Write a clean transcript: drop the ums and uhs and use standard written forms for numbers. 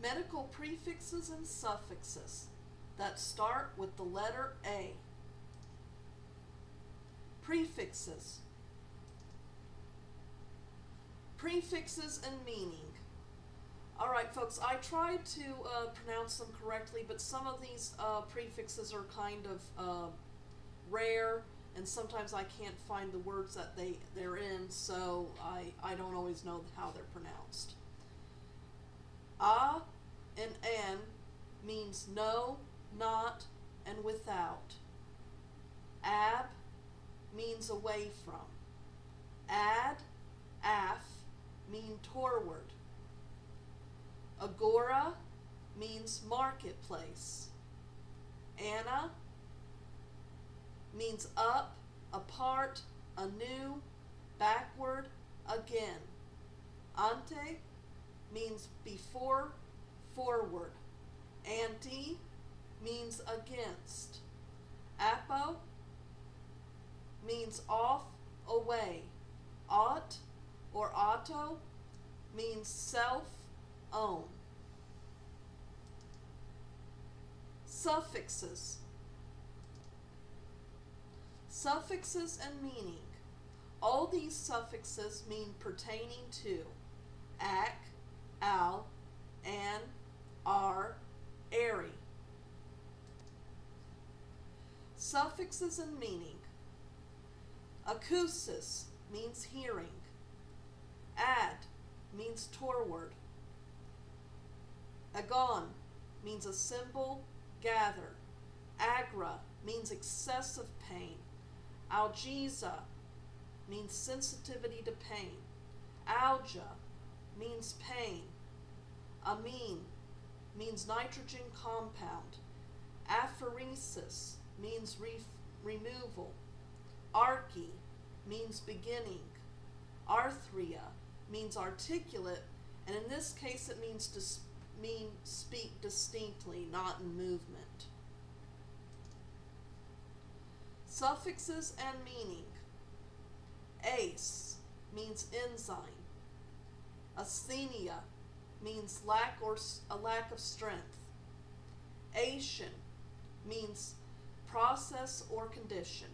Medical prefixes and suffixes that start with the letter A. Prefixes. Prefixes and meaning. Alright folks, I tried to pronounce them correctly, but some of these prefixes are kind of rare, and sometimes I can't find the words that they're in, so I don't always know how they're pronounced. A and N means no, not, and without. Ab means away from. Ad, af mean toward. Agora means marketplace. Anna means up, apart, anew, backward, again. Ante means before, forward. Anti means against. Apo means off, away. Ought or auto means self, own. Suffixes. Suffixes and meaning. All these suffixes mean pertaining to ac, al, an, are, airy. Suffixes and meaning. Acousis means hearing. Ad means toward. Agon means assemble, gather. Agra means excessive pain. Algesia means sensitivity to pain. Alga means pain. Amine means nitrogen compound. Aphoresis means removal. Arche means beginning. Arthria means articulate, and in this case it means to speak distinctly, not in movement. Suffixes and meaning. Ace means enzyme. Asthenia means a lack of strength. Asian means process or condition.